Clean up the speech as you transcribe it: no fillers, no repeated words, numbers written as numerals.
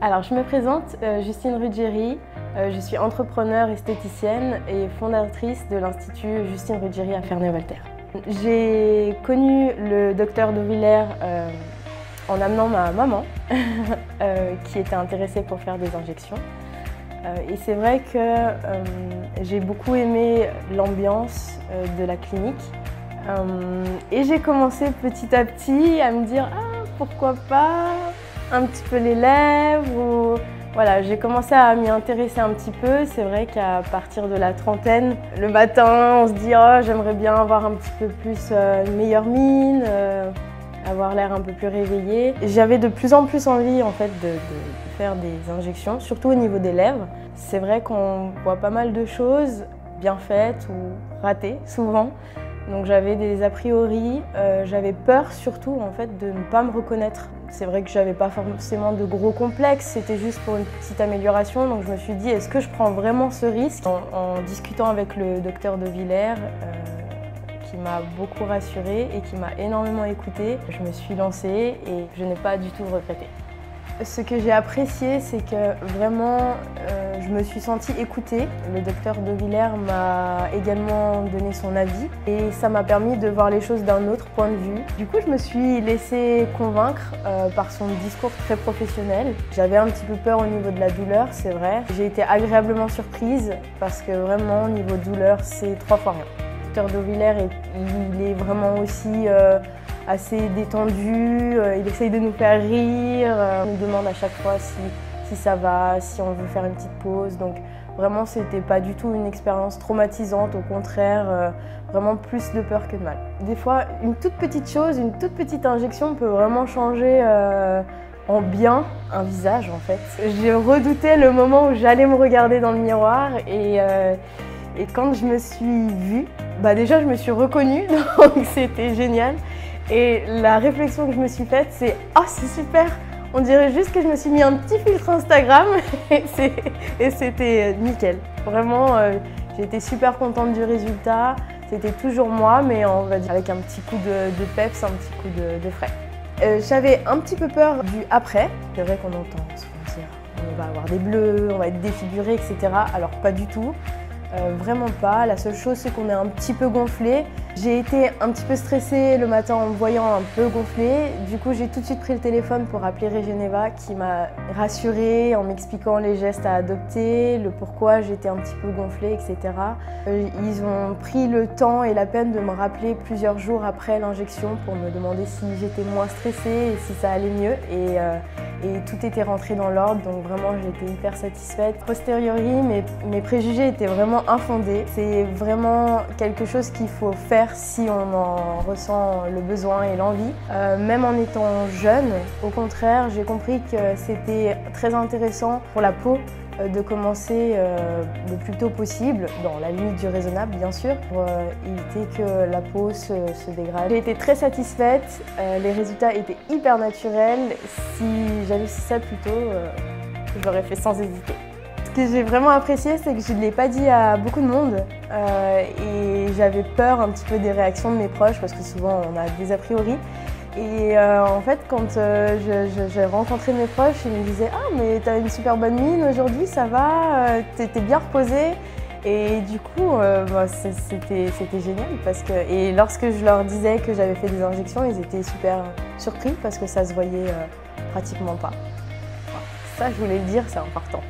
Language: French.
Alors je me présente, Justine Ruggieri, je suis entrepreneure esthéticienne et fondatrice de l'Institut Justine Ruggieri à Ferney-Voltaire. J'ai connu le docteur Deauvillers en amenant ma maman qui était intéressée pour faire des injections. Et c'est vrai que j'ai beaucoup aimé l'ambiance de la clinique et j'ai commencé petit à petit à me dire pourquoi pas un petit peu les lèvres. Voilà, j'ai commencé à m'y intéresser un petit peu. C'est vrai qu'à partir de la trentaine, le matin, on se dit oh, j'aimerais bien avoir un petit peu plus une meilleure mine, avoir l'air un peu plus réveillé. J'avais de plus en plus envie en fait de faire des injections, surtout au niveau des lèvres. C'est vrai qu'on voit pas mal de choses bien faites ou ratées souvent. Donc j'avais des a priori, j'avais peur surtout en fait de ne pas me reconnaître. C'est vrai que j'avais pas forcément de gros complexes, c'était juste pour une petite amélioration. Donc je me suis dit, est-ce que je prends vraiment ce risque? En discutant avec le docteur Deauvillers, qui m'a beaucoup rassurée et qui m'a énormément écoutée, je me suis lancée et je n'ai pas du tout regretté. Ce que j'ai apprécié, c'est que vraiment, je me suis sentie écoutée. Le docteur Deauvillers m'a également donné son avis et ça m'a permis de voir les choses d'un autre point de vue. Du coup, je me suis laissée convaincre par son discours très professionnel. J'avais un petit peu peur au niveau de la douleur, c'est vrai. J'ai été agréablement surprise parce que vraiment, au niveau douleur, c'est 3 fois rien. Le docteur Deauvillers, il est vraiment aussi assez détendu, il essaye de nous faire rire, il nous demande à chaque fois si ça va, si on veut faire une petite pause. Donc vraiment, c'était pas du tout une expérience traumatisante, au contraire, vraiment plus de peur que de mal. Des fois, une toute petite chose, une toute petite injection peut vraiment changer en bien un visage en fait. J'ai redouté le moment où j'allais me regarder dans le miroir et quand je me suis vue, déjà je me suis reconnue, donc c'était génial. Et la réflexion que je me suis faite, c'est « Oh, c'est super! On dirait juste que je me suis mis un petit filtre Instagram et c'était nickel. » Vraiment, j'ai été super contente du résultat. C'était toujours moi, mais on va dire avec un petit coup de peps, un petit coup de frais. J'avais un petit peu peur du après. C'est vrai qu'on entend souvent dire « On va avoir des bleus, on va être défiguré, etc. » Alors pas du tout. Vraiment pas. La seule chose, c'est qu'on est un petit peu gonflé. J'ai été un petit peu stressée le matin en me voyant un peu gonflée. Du coup, j'ai tout de suite pris le téléphone pour appeler Regeneva qui m'a rassurée en m'expliquant les gestes à adopter, le pourquoi j'étais un petit peu gonflée, etc. Ils ont pris le temps et la peine de me rappeler plusieurs jours après l'injection pour me demander si j'étais moins stressée et si ça allait mieux. Et tout était rentré dans l'ordre, donc vraiment j'étais hyper satisfaite. A posteriori, mes préjugés étaient vraiment infondés. C'est vraiment quelque chose qu'il faut faire si on en ressent le besoin et l'envie. Même en étant jeune, au contraire, j'ai compris que c'était très intéressant pour la peau de commencer le plus tôt possible, dans la limite du raisonnable bien sûr, pour éviter que la peau se dégrade. J'ai été très satisfaite, les résultats étaient hyper naturels. Si j'avais su ça plus tôt, je l'aurais fait sans hésiter. Ce que j'ai vraiment apprécié, c'est que je ne l'ai pas dit à beaucoup de monde et j'avais peur un petit peu des réactions de mes proches parce que souvent on a des a priori. Et en fait, quand j'ai rencontré mes proches, ils me disaient « Ah, mais t'as une super bonne mine aujourd'hui, ça va, t'es bien reposée ». Et du coup, c'était génial parce que… Et lorsque je leur disais que j'avais fait des injections, ils étaient super surpris parce que ça se voyait pratiquement pas. Ça, je voulais le dire, c'est important.